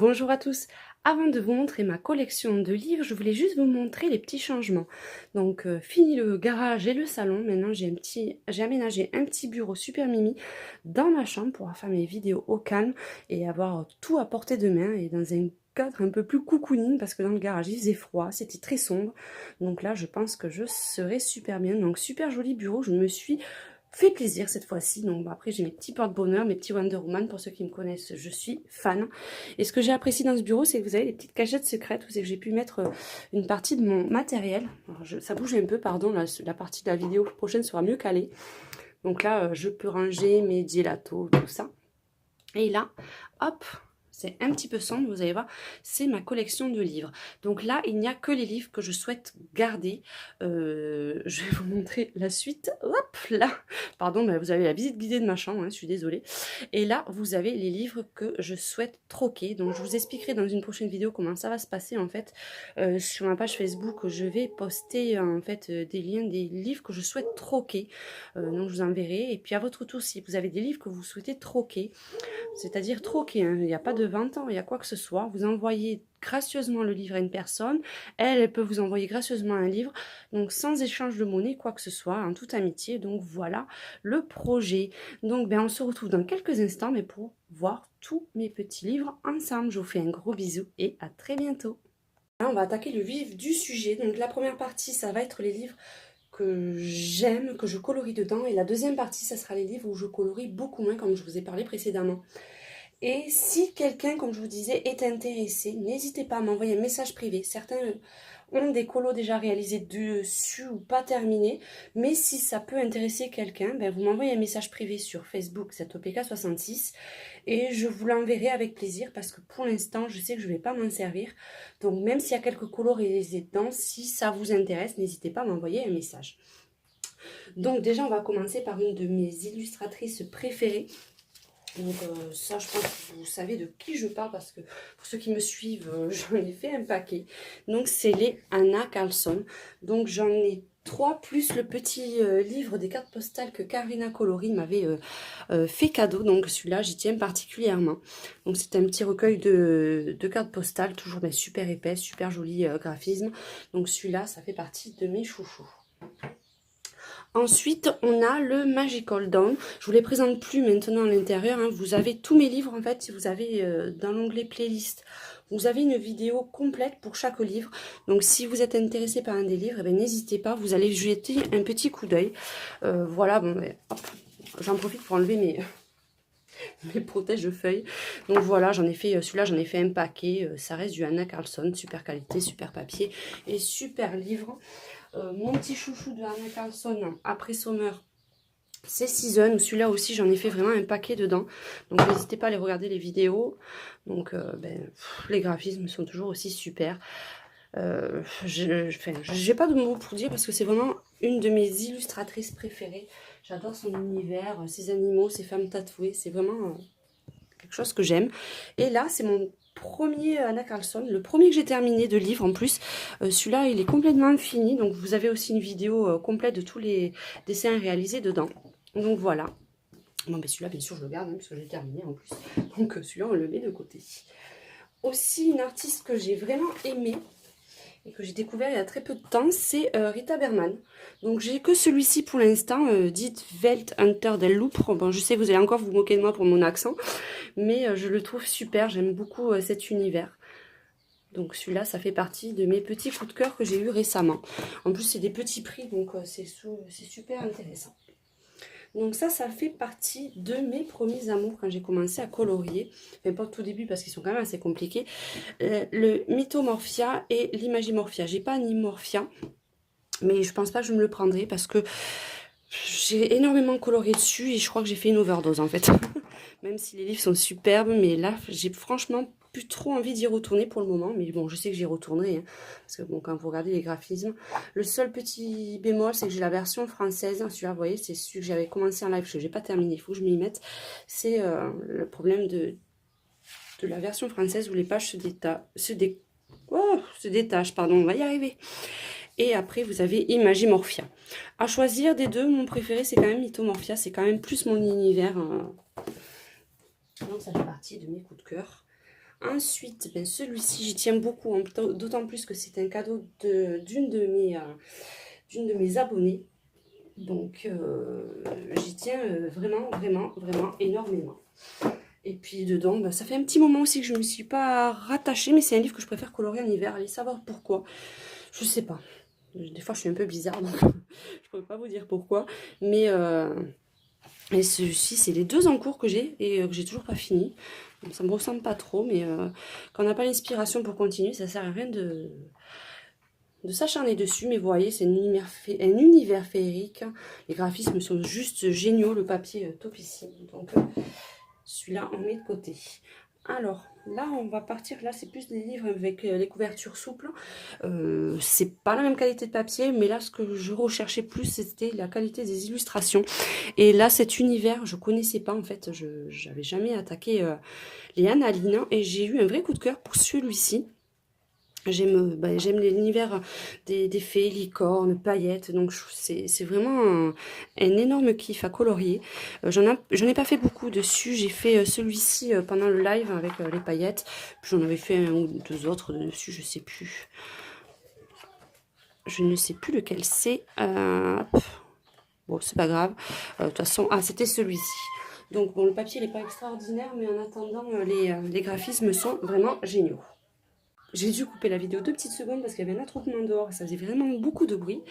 Bonjour à tous. Avant de vous montrer ma collection de livres, je voulais juste vous montrer les petits changements. Donc fini le garage et le salon, maintenant j'ai aménagé un petit bureau super mimi dans ma chambre pour faire mes vidéos au calme et avoir tout à portée de main et dans un cadre un peu plus cocooning parce que dans le garage il faisait froid, c'était très sombre. Donc là je pense que je serai super bien. Donc super joli bureau, je me suis fait plaisir cette fois-ci. Donc après j'ai mes petits porte-bonheur, mes petits Wonder Woman, pour ceux qui me connaissent, je suis fan. Et ce que j'ai apprécié dans ce bureau, c'est que vous avez des petites cachettes secrètes, où c'est que j'ai pu mettre une partie de mon matériel. Alors, ça bouge un peu, pardon, la partie de la vidéo prochaine sera mieux calée. Donc là, je peux ranger mes gelatos, tout ça. Et là, hop, c'est un petit peu sombre, vous allez voir, c'est ma collection de livres. Donc là, il n'y a que les livres que je souhaite garder. Je vais vous montrer la suite. Hop là, pardon, mais vous avez la visite guidée de ma chambre, hein, je suis désolée. Et là, vous avez les livres que je souhaite troquer. Donc je vous expliquerai dans une prochaine vidéo comment ça va se passer en fait. Sur ma page Facebook, je vais poster en fait des liens des livres que je souhaite troquer. Donc je vous enverrai. Et puis à votre tour, si vous avez des livres que vous souhaitez troquer, c'est-à-dire troquer, hein. Il n'y a pas de vente, il y a quoi que ce soit. Vous envoyez gracieusement le livre à une personne, elle peut vous envoyer gracieusement un livre, donc sans échange de monnaie, quoi que ce soit, en toute amitié. Donc voilà le projet. Donc on se retrouve dans quelques instants, mais pour voir tous mes petits livres ensemble. Je vous fais un gros bisou et à très bientôt. Là, on va attaquer le vif du sujet. Donc la première partie, ça va être les livres que j'aime, que je colorie dedans. Et la deuxième partie, ça sera les livres où je colorie beaucoup moins, comme je vous ai parlé précédemment. Et si quelqu'un, comme je vous disais, est intéressé, n'hésitez pas à m'envoyer un message privé. Certains ont des colos déjà réalisés dessus ou pas terminés. Mais si ça peut intéresser quelqu'un, vous m'envoyez un message privé sur Facebook, c'est OPK66. Et je vous l'enverrai avec plaisir parce que pour l'instant, je sais que je ne vais pas m'en servir. Donc même s'il y a quelques colos réalisés dedans, si ça vous intéresse, n'hésitez pas à m'envoyer un message. Donc déjà, on va commencer par une de mes illustratrices préférées. Donc ça, je pense que vous savez de qui je parle parce que pour ceux qui me suivent, j'en ai fait un paquet. Donc c'est les Anna Carlson. Donc j'en ai 3 plus le petit livre des cartes postales que Karina Coloris m'avait fait cadeau. Donc celui-là, j'y tiens particulièrement. Donc c'est un petit recueil de cartes postales, toujours super épais, super joli graphisme. Donc celui-là, ça fait partie de mes chouchous. Ensuite, on a le Magical Dawn. Je vous les présente plus maintenant à l'intérieur, hein. Vous avez tous mes livres, en fait, si vous avez dans l'onglet playlist, vous avez une vidéo complète pour chaque livre. Donc, si vous êtes intéressé par un des livres, n'hésitez pas, vous allez jeter un petit coup d'œil. Voilà, bon, j'en profite pour enlever mes protège-feuilles. Donc voilà, j'en ai fait, celui-là, j'en ai fait un paquet. Ça reste du Anna Carlson, super qualité, super papier et super livre. Mon petit chouchou de Anna Carlson, après Summer, c'est Season. Celui-là aussi, j'en ai fait vraiment un paquet dedans. Donc n'hésitez pas à aller regarder les vidéos. Donc les graphismes sont toujours aussi super. J'ai pas de mots pour dire parce que c'est vraiment une de mes illustratrices préférées. J'adore son univers, ses animaux, ses femmes tatouées. C'est vraiment quelque chose que j'aime. Et là, c'est mon premier Anna Carlson, le premier que j'ai terminé de livre en plus. Celui-là, il est complètement fini. Donc, vous avez aussi une vidéo complète de tous les dessins réalisés dedans. Donc, voilà. Bon, celui-là, bien sûr, je le garde, hein, puisque j'ai terminé en plus. Donc, celui-là, on le met de côté. Aussi, une artiste que j'ai vraiment aimée et que j'ai découvert il y a très peu de temps, c'est Rita Berman. Donc j'ai que celui-ci pour l'instant, dit Welt Hunter del Louvre. Bon, je sais que vous allez encore vous moquer de moi pour mon accent, mais je le trouve super, j'aime beaucoup cet univers. Donc celui-là, ça fait partie de mes petits coups de cœur que j'ai eu récemment. En plus, c'est des petits prix, donc c'est super intéressant. Donc ça fait partie de mes premiers amours quand j'ai commencé à colorier. Enfin, pas au tout début parce qu'ils sont quand même assez compliqués. Le Mythomorphia et l'Imagimorphia. J'ai pas Animorphia, mais je pense pas que je me le prendrai parce que j'ai énormément colorié dessus et je crois que j'ai fait une overdose en fait. Même si les livres sont superbes, mais là, j'ai franchement plus trop envie d'y retourner pour le moment. Mais bon, je sais que j'y retournerai. Hein, parce que bon, quand vous regardez les graphismes, le seul petit bémol, c'est que j'ai la version française. Celui-là, vous voyez, c'est celui que j'avais commencé en live, parce que j'ai pas terminé. Il faut que je m'y mette. C'est le problème de la version française où les pages se détachent. Pardon, on va y arriver. Et après, vous avez Imagimorphia. À choisir des deux, mon préféré, c'est quand même Mythomorphia. C'est quand même plus mon univers. Donc, ça fait partie de mes coups de cœur. Ensuite, ben, celui-ci, j'y tiens beaucoup, hein, d'autant plus que c'est un cadeau d'une de mes abonnées. Donc, j'y tiens vraiment, vraiment, vraiment énormément. Et puis dedans, ben, ça fait un petit moment aussi que je ne me suis pas rattachée, mais c'est un livre que je préfère colorer en hiver. Allez savoir pourquoi. Je sais pas. Des fois, je suis un peu bizarre, donc je ne pourrais pas vous dire pourquoi. Mais et celui-ci, c'est les deux en cours que j'ai et que j'ai toujours pas fini. Donc, ça me ressemble pas trop, mais quand on n'a pas l'inspiration pour continuer, ça sert à rien de s'acharner dessus. Mais vous voyez, c'est un univers féerique. Les graphismes sont juste géniaux, le papier topissime. Donc celui-là, on met de côté. Alors, là, on va partir. Là, c'est plus des livres avec les couvertures souples. C'est pas la même qualité de papier, mais là, ce que je recherchais plus, c'était la qualité des illustrations. Et là, cet univers, je connaissais pas, en fait. Je n'avais jamais attaqué les Annalines. Et j'ai eu un vrai coup de cœur pour celui-ci. J'aime l'univers des fées, licornes, paillettes, donc c'est vraiment un énorme kiff à colorier. J'en ai pas fait beaucoup dessus, j'ai fait celui-ci pendant le live avec les paillettes, puis j'en avais fait un ou deux autres dessus, je sais plus. Je ne sais plus lequel c'est. Bon, c'est pas grave. De toute façon, c'était celui-ci. Donc bon, le papier n'est pas extraordinaire, mais en attendant, les graphismes sont vraiment géniaux. J'ai dû couper la vidéo 2 petites secondes parce qu'il y avait un attroupement dehors et ça faisait vraiment beaucoup de bruit.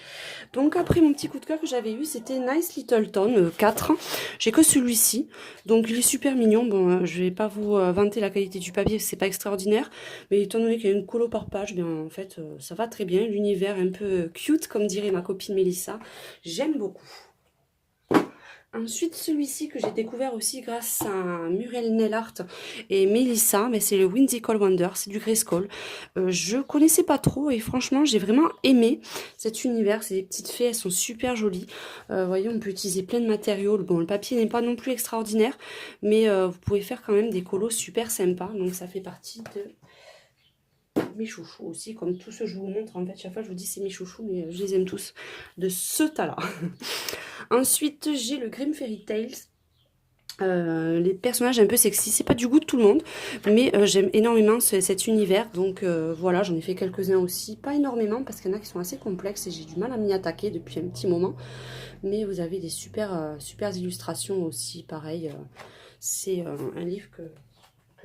Donc après, mon petit coup de cœur que j'avais eu, c'était Nice Little Town 4. J'ai que celui-ci. Donc il est super mignon. Bon, je vais pas vous vanter la qualité du papier, c'est pas extraordinaire. Mais étant donné qu'il y a une colo par page, bien en fait, ça va très bien. L'univers un peu cute, comme dirait ma copine Mélissa. J'aime beaucoup. Ensuite, celui-ci que j'ai découvert aussi grâce à Muriel Nellart et Mélissa, mais c'est le Whimsical Wonder, c'est du Grayskull. Je connaissais pas trop et franchement, j'ai vraiment aimé cet univers. C'est des petites fées, elles sont super jolies. Vous voyez, on peut utiliser plein de matériaux. Bon, le papier n'est pas non plus extraordinaire, mais vous pouvez faire quand même des colos super sympas. Donc, ça fait partie de mes chouchous aussi, comme tous ceux que je vous montre. En fait, chaque fois, je vous dis c'est mes chouchous, mais je les aime tous de ce tas-là. Ensuite, j'ai le Grimm Fairy Tales. Les personnages un peu sexy, c'est pas du goût de tout le monde, mais j'aime énormément cet univers, donc voilà, j'en ai fait quelques-uns aussi, pas énormément parce qu'il y en a qui sont assez complexes et j'ai du mal à m'y attaquer depuis un petit moment, mais vous avez des super illustrations aussi, pareil, c'est un livre que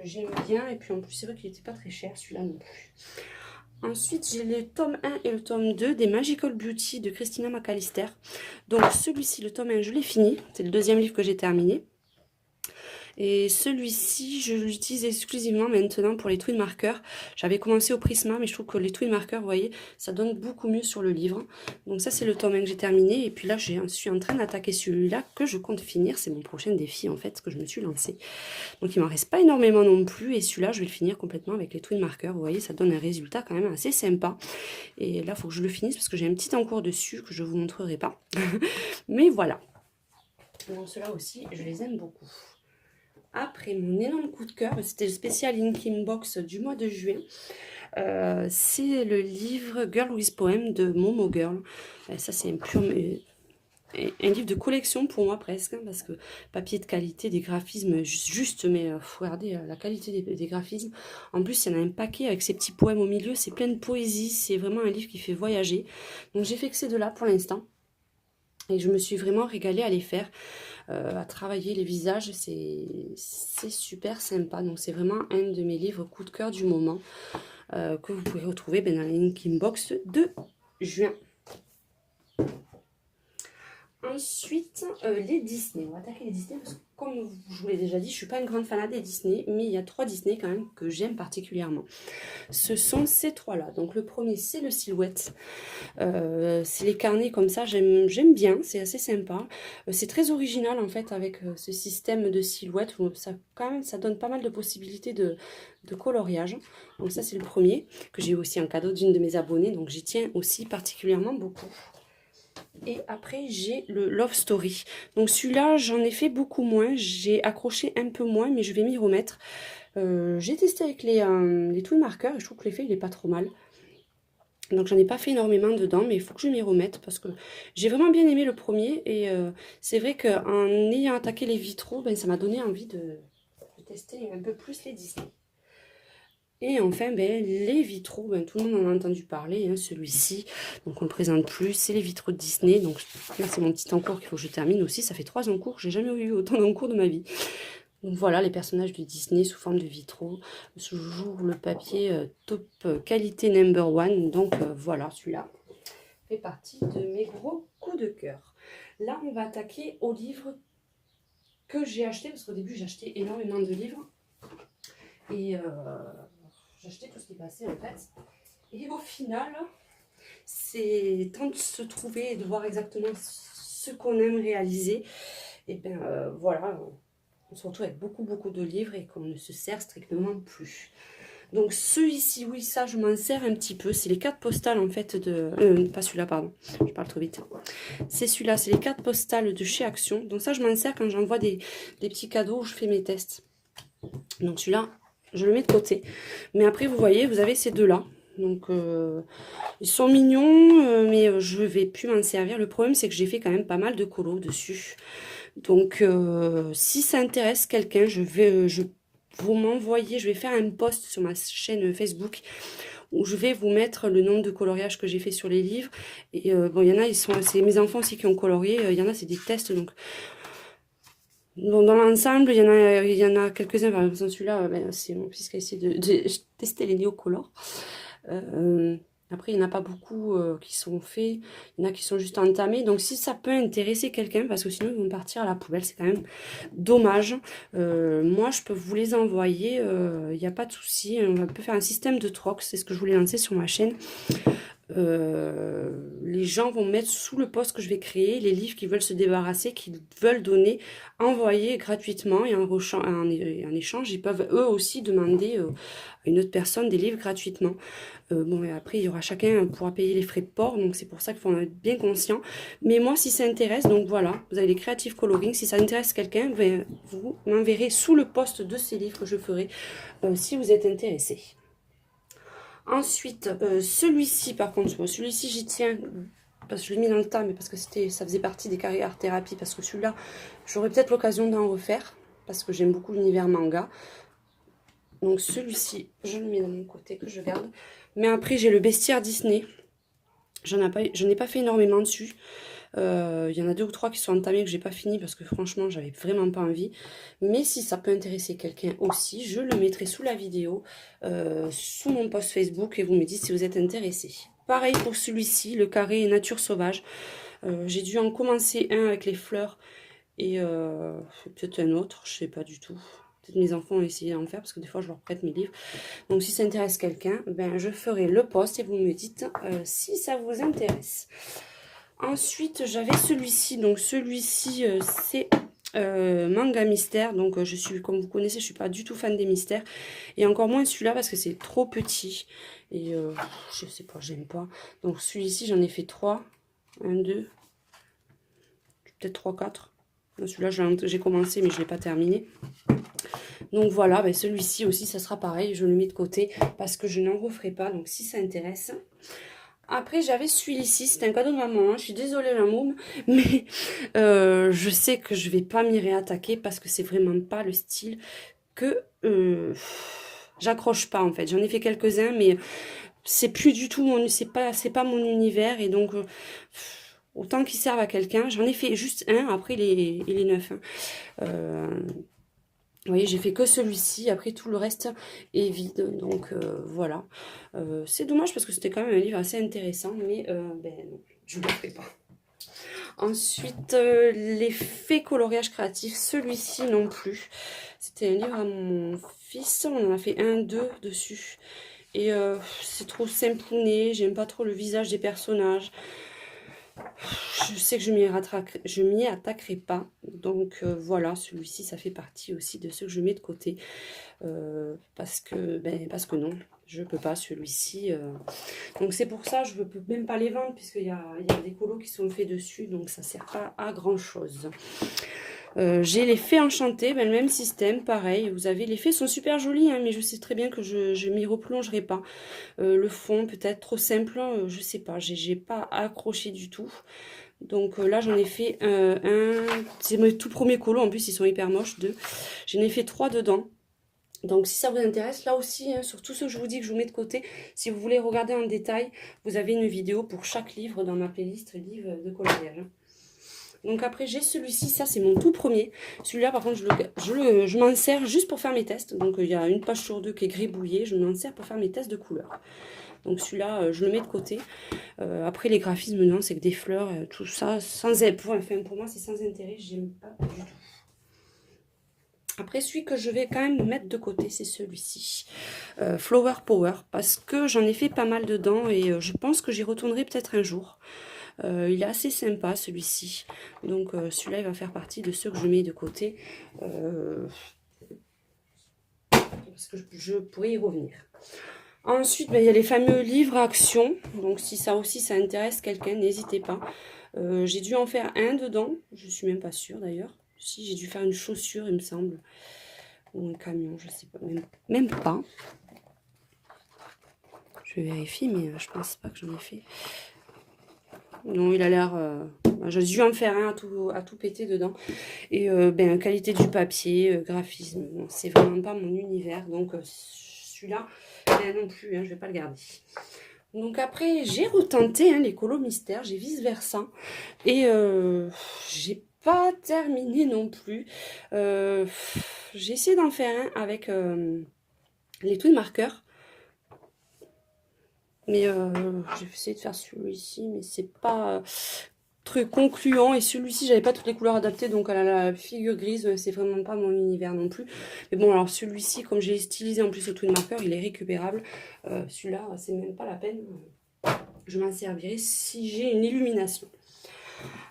j'aime bien, et puis en plus c'est vrai qu'il n'était pas très cher celui-là non plus. Ensuite, j'ai le tome 1 et le tome 2 des Magical Beauty de Christina McAllister. Donc celui-ci, le tome 1, je l'ai fini. C'est le deuxième livre que j'ai terminé. Et celui-ci, je l'utilise exclusivement maintenant pour les twin markers. J'avais commencé au Prisma, mais je trouve que les twin markers, vous voyez, ça donne beaucoup mieux sur le livre. Donc ça, c'est le tome 1 que j'ai terminé. Et puis là, je suis en train d'attaquer celui-là que je compte finir. C'est mon prochain défi, en fait, que je me suis lancé. Donc il m'en reste pas énormément non plus. Et celui-là, je vais le finir complètement avec les twin markers. Vous voyez, ça donne un résultat quand même assez sympa. Et là, il faut que je le finisse parce que j'ai un petit encours dessus que je ne vous montrerai pas. Mais voilà. Donc ceux-là aussi, je les aime beaucoup. Après, mon énorme coup de cœur, c'était le spécial Inking Box du mois de juin. C'est le livre Girl with Poem de Momo Girl. Ça, c'est un livre de collection pour moi presque, hein, parce que papier de qualité, des graphismes juste, mais faut regarder la qualité des graphismes. En plus, il y en a un paquet avec ces petits poèmes au milieu, c'est plein de poésie, c'est vraiment un livre qui fait voyager. Donc j'ai fait que ces deux-là pour l'instant. Et je me suis vraiment régalée à les faire, à travailler les visages, c'est super sympa. Donc c'est vraiment un de mes livres coup de cœur du moment, que vous pouvez retrouver dans la Inking Box de juin. Ensuite, les Disney. On va attaquer les Disney parce que, comme je vous l'ai déjà dit, je ne suis pas une grande fanade des Disney, mais il y a 3 Disney quand même que j'aime particulièrement. Ce sont ces 3-là. Donc le premier, c'est le Silhouette. C'est les carnets comme ça, j'aime bien, c'est assez sympa. C'est très original en fait avec ce système de silhouette où ça donne pas mal de possibilités de coloriage. Donc ça, c'est le premier que j'ai aussi en cadeau d'une de mes abonnées, donc j'y tiens aussi particulièrement beaucoup. Et après, j'ai le Love Story. Donc celui-là, j'en ai fait beaucoup moins. J'ai accroché un peu moins, mais je vais m'y remettre. J'ai testé avec les twin markers et je trouve que l'effet, il est pas trop mal. Donc j'en ai pas fait énormément dedans, mais il faut que je m'y remette parce que j'ai vraiment bien aimé le premier. Et c'est vrai qu'en ayant attaqué les vitraux, ben, ça m'a donné envie de tester un peu plus les Disney. Et enfin, les vitraux, tout le monde en a entendu parler, hein, celui-ci, donc on ne le présente plus, c'est les vitraux de Disney. Donc là, c'est mon petit encours qu'il faut que je termine aussi. Ça fait 3 encours, j'ai jamais eu autant d'encours de ma vie. Donc voilà, les personnages de Disney sous forme de vitraux. Toujours le papier top qualité number one. Donc voilà, celui-là fait partie de mes gros coups de cœur. Là, on va attaquer au livre que j'ai acheté, parce qu'au début, j'ai acheté énormément de livres. Et j'ai acheté tout ce qui passait en fait. Et au final, c'est temps de se trouver et de voir exactement ce qu'on aime réaliser. Et bien voilà, on se retrouve avec beaucoup de livres et qu'on ne se sert strictement plus. Donc celui-ci, oui, ça je m'en sers un petit peu. C'est les cartes postales en fait de... pas celui-là, pardon, je parle trop vite. C'est celui-là, c'est les cartes postales de chez Action. Donc ça je m'en sers quand j'envoie des petits cadeaux où je fais mes tests. Donc celui-là, je le mets de côté. Mais après, vous voyez, vous avez ces deux-là. Donc, ils sont mignons, mais je ne vais plus m'en servir. Le problème, c'est que j'ai fait quand même pas mal de colos dessus. Donc, si ça intéresse quelqu'un, vous m'envoyer, je vais faire un post sur ma chaîne Facebook où je vais vous mettre le nombre de coloriages que j'ai fait sur les livres. Et bon, il y en a, c'est mes enfants aussi qui ont colorié. Il y en a, c'est des tests, donc... Bon, dans l'ensemble, il y en a quelques-uns, par exemple celui-là, c'est mon fils qui a essayé de tester les néocolores. Après, il n'y en a pas beaucoup qui sont faits, il y en a qui sont juste entamés. Donc si ça peut intéresser quelqu'un, parce que sinon ils vont partir à la poubelle, c'est quand même dommage. Moi, je peux vous les envoyer, il n'y a pas de souci. On peut faire un système de troc, c'est ce que je voulais lancer sur ma chaîne. Les gens vont mettre sous le post que je vais créer les livres qu'ils veulent se débarrasser, qu'ils veulent donner, envoyer gratuitement, et en échange, ils peuvent eux aussi demander à une autre personne des livres gratuitement. Bon, et après, il y aura chacun pourra payer les frais de port, donc c'est pour ça qu'il faut en être bien conscient. Mais moi, si ça intéresse, donc voilà, vous avez les Creative Coloring, si ça intéresse quelqu'un, vous m'enverrez sous le post de ces livres que je ferai, si vous êtes intéressé. Ensuite, celui-ci, par contre, celui-ci, j'y tiens, parce que je l'ai mis dans le tas, mais parce que ça faisait partie des carrières thérapie, parce que celui-là, j'aurai peut-être l'occasion d'en refaire, parce que j'aime beaucoup l'univers manga. Donc celui-ci, je le mets de mon côté, que je garde. Mais après, j'ai le bestiaire Disney. Je n'ai pas fait énormément dessus. Il y en a 2 ou 3 qui sont entamés que j'ai pas fini parce que franchement j'avais vraiment pas envie. Mais si ça peut intéresser quelqu'un aussi, je le mettrai sous la vidéo, sous mon post Facebook, et vous me dites si vous êtes intéressé. Pareil pour celui-ci, le carré nature sauvage. J'ai dû en commencer un avec les fleurs et peut-être un autre, je sais pas du tout. Peut-être mes enfants ont essayé d'en faire parce que des fois je leur prête mes livres. Donc si ça intéresse quelqu'un, je ferai le post et vous me dites si ça vous intéresse. Ensuite, j'avais celui-ci. Donc, celui-ci, c'est manga mystère. Donc, comme vous connaissez, je suis pas du tout fan des mystères. Et encore moins celui-là parce que c'est trop petit. Et je sais pas, j'aime pas. Donc, celui-ci, j'en ai fait 3. 1, 2. Peut-être 3, 4. Celui-là, j'ai commencé, mais je l'ai pas terminé. Donc, voilà. Celui-ci aussi, ça sera pareil. Je le mets de côté parce que je n'en referai pas. Donc, si ça intéresse... Après, j'avais celui-ci, c'était un cadeau de maman, hein. Je suis désolée la môme, mais je sais que je vais pas m'y réattaquer parce que c'est vraiment pas le style que j'accroche pas en fait. J'en ai fait quelques-uns, mais c'est plus du tout c'est pas mon univers, et donc autant qu'ils servent à quelqu'un. J'en ai fait juste un, après il est neuf. Hein. Vous voyez, j'ai fait que celui-ci. Après, tout le reste est vide. Donc, voilà. C'est dommage parce que c'était quand même un livre assez intéressant. Mais, non, je ne le ferai pas. Ensuite, les faits coloriage créatif. Celui-ci non plus. C'était un livre à mon fils. On en a fait 1, 2 dessus. Et c'est trop simpouné. J'aime pas trop le visage des personnages. Je sais que je m'y attaquerai pas. Donc voilà, celui-ci, ça fait partie aussi de ceux que je mets de côté. Parce que non, je peux pas celui-ci. Donc c'est pour ça, je ne peux même pas les vendre, puisqu'il y a des colos qui sont faits dessus. Donc ça sert pas à grand-chose. J'ai les fées enchantées, le même système, pareil. Vous avez les fées sont super jolies, hein, mais je sais très bien que je m'y replongerai pas. Le fond peut-être trop simple, je sais pas, j'ai pas accroché du tout. Donc là j'en ai fait un, c'est mes tout premiers colos, en plus ils sont hyper moches, 2. J'en ai fait 3 dedans. Donc si ça vous intéresse, là aussi, hein, sur tout ce que je vous dis que je vous mets de côté, si vous voulez regarder en détail, vous avez une vidéo pour chaque livre dans ma playlist livres de coloriage. Donc après j'ai celui-ci, ça c'est mon tout premier. Celui-là par contre je m'en sers juste pour faire mes tests. Donc il y a une page sur deux qui est gribouillée, je m'en sers pour faire mes tests de couleurs. Donc celui-là je le mets de côté. Après les graphismes, non, c'est que des fleurs, tout ça, pour moi c'est sans intérêt, j'aime pas du tout. Après, celui que je vais quand même mettre de côté, c'est celui-ci. Flower Power, parce que j'en ai fait pas mal dedans et je pense que j'y retournerai peut-être un jour. Il est assez sympa, celui-ci. Donc, celui-là, il va faire partie de ceux que je mets de côté. Parce que je pourrais y revenir. Ensuite, ben, il y a les fameux livres à action. Donc, si ça aussi, ça intéresse quelqu'un, n'hésitez pas. J'ai dû en faire un dedans. Je suis même pas sûre, d'ailleurs. Si, j'ai dû faire une chaussure, il me semble. Ou un camion, je sais pas. Même pas. Je vérifie, mais je pense pas que j'en ai fait. Non, il a l'air... j'ai dû en faire un à tout péter dedans. Et ben, qualité du papier, graphisme, bon, c'est vraiment pas mon univers. Donc celui-là, ben, non plus, hein, je vais pas le garder. Donc après, j'ai retenté hein, les colos mystères, j'ai vice-versa. Et j'ai pas terminé non plus. J'ai essayé d'en faire un avec les twin marqueurs. Mais j'ai essayé de faire celui-ci, mais c'est pas très concluant. Et celui-ci, j'avais pas toutes les couleurs adaptées, donc à la figure grise, c'est vraiment pas mon univers non plus. Mais bon, alors celui-ci, comme j'ai stylisé en plus au twin marker, il est récupérable. Celui-là, c'est même pas la peine. Je m'en servirai si j'ai une illumination.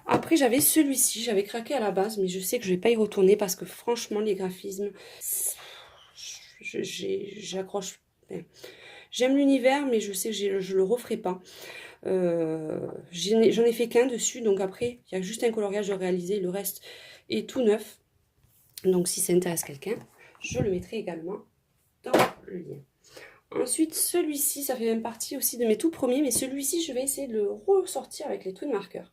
Après, j'avais celui-ci, j'avais craqué à la base, mais je sais que je vais pas y retourner parce que franchement, les graphismes, j'accroche. J'aime l'univers, mais je sais que je le referai pas. J'en ai fait qu'un dessus, donc après, il y a juste un coloriage de réaliser, le reste est tout neuf. Donc si ça intéresse quelqu'un, je le mettrai également dans le lien. Ensuite, celui-ci, ça fait même partie aussi de mes tout premiers, mais celui-ci, je vais essayer de le ressortir avec les twin markers.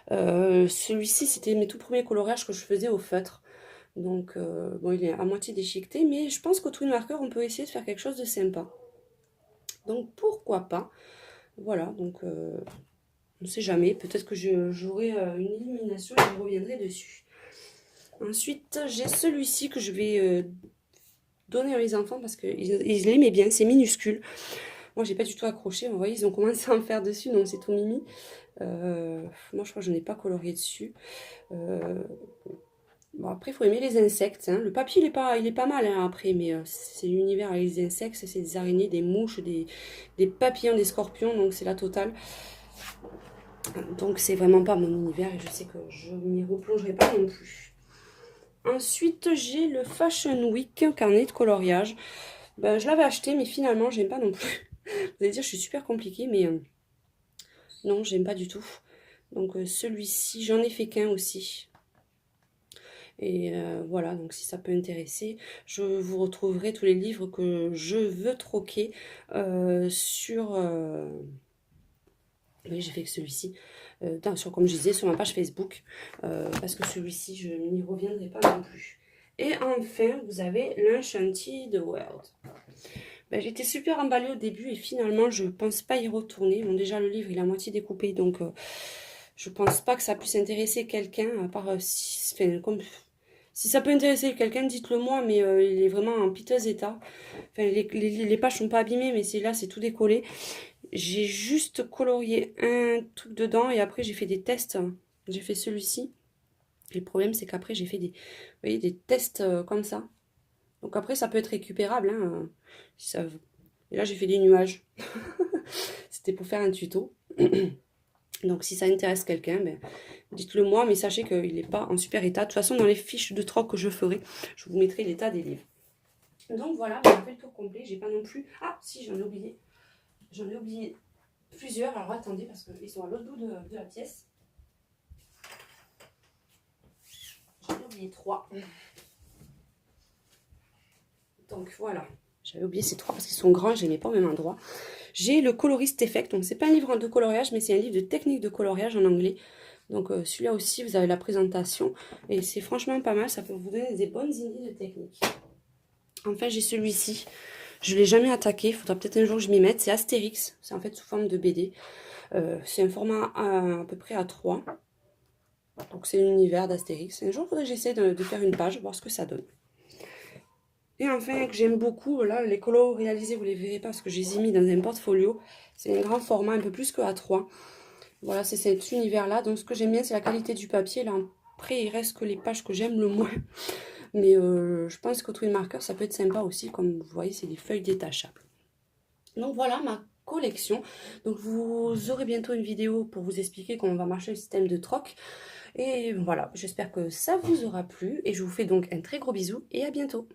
Celui-ci, c'était mes tout premiers coloriages que je faisais au feutre. Donc, bon, il est à moitié déchiqueté, mais je pense qu'au twin marker, on peut essayer de faire quelque chose de sympa. Donc, pourquoi pas. Voilà, donc, on ne sait jamais. Peut-être que j'aurai une illumination et je reviendrai dessus. Ensuite, j'ai celui-ci que je vais donner à mes enfants parce qu'ils l'aimaient bien. C'est minuscule. Moi, j'ai pas du tout accroché. Vous voyez, ils ont commencé à en faire dessus, donc c'est tout mimi. Moi, je crois que je n'ai pas colorié dessus. Bon, après, il faut aimer les insectes. Hein. Le papier, il est pas mal hein, après, mais c'est l'univers avec les insectes. C'est des araignées, des mouches, des papillons, des scorpions, donc c'est la totale. Donc, c'est vraiment pas mon univers et je sais que je m'y replongerai pas non plus. Ensuite, j'ai le Fashion Week carnet de coloriage. Ben, je l'avais acheté, mais finalement, j'aime pas non plus. Vous allez dire, je suis super compliquée, mais non, j'aime pas du tout. Donc, celui-ci, j'en ai fait qu'un aussi. Et voilà, donc si ça peut intéresser, je vous retrouverai tous les livres que je veux troquer sur... oui, j'ai fait que celui-ci. Comme je disais, sur ma page Facebook. Parce que celui-ci, je n'y reviendrai pas non plus. Et enfin, vous avez l'Enchanted World. Ben, j'étais super emballée au début et finalement, je pense pas y retourner. Bon, déjà, le livre, il est à moitié découpé, donc je pense pas que ça puisse intéresser quelqu'un, à part si ça peut intéresser quelqu'un, dites-le moi, mais il est vraiment en piteux état. Enfin, les pages sont pas abîmées, mais là, c'est tout décollé. J'ai juste colorié un truc dedans et après, j'ai fait des tests. J'ai fait celui-ci. Et le problème, c'est qu'après, j'ai fait vous voyez, des tests comme ça. Donc après, ça peut être récupérable. Hein, si ça... Et là, j'ai fait des nuages. C'était pour faire un tuto. Donc si ça intéresse quelqu'un, ben, dites-le moi, mais sachez qu'il n'est pas en super état. De toute façon, dans les fiches de troc que je ferai, je vous mettrai l'état des livres. Donc voilà, j'ai fait le tour complet. J'ai pas non plus... Ah, si, j'en ai oublié. J'en ai oublié plusieurs. Alors attendez, parce qu'ils sont à l'autre bout de la pièce. J'en ai oublié 3. Donc voilà. J'avais oublié ces 3 parce qu'ils sont grands, je les mets pas au même endroit. J'ai le Colorist Effect. Donc c'est pas un livre de coloriage, mais c'est un livre de technique de coloriage en anglais. Donc celui-là aussi, vous avez la présentation. Et c'est franchement pas mal, ça peut vous donner des bonnes idées de technique. Enfin, j'ai celui-ci. Je ne l'ai jamais attaqué. Il faudra peut-être un jour que je m'y mette. C'est Astérix. C'est en fait sous forme de BD. C'est un format à peu près A3. Donc c'est l'univers d'Astérix. Un jour, il faudrait que j'essaie de faire une page, voir ce que ça donne. Et enfin, que j'aime beaucoup, là, les colos réalisés, vous ne les verrez pas parce que je les ai mis dans un portfolio. C'est un grand format, un peu plus que A3. Voilà, c'est cet univers-là. Donc ce que j'aime bien, c'est la qualité du papier. Là, après, il reste que les pages que j'aime le moins. Mais je pense qu'au twin marker, ça peut être sympa aussi. Comme vous voyez, c'est des feuilles détachables. Donc voilà ma collection. Donc vous aurez bientôt une vidéo pour vous expliquer comment va marcher le système de troc. Et voilà, j'espère que ça vous aura plu. Et je vous fais donc un très gros bisou et à bientôt.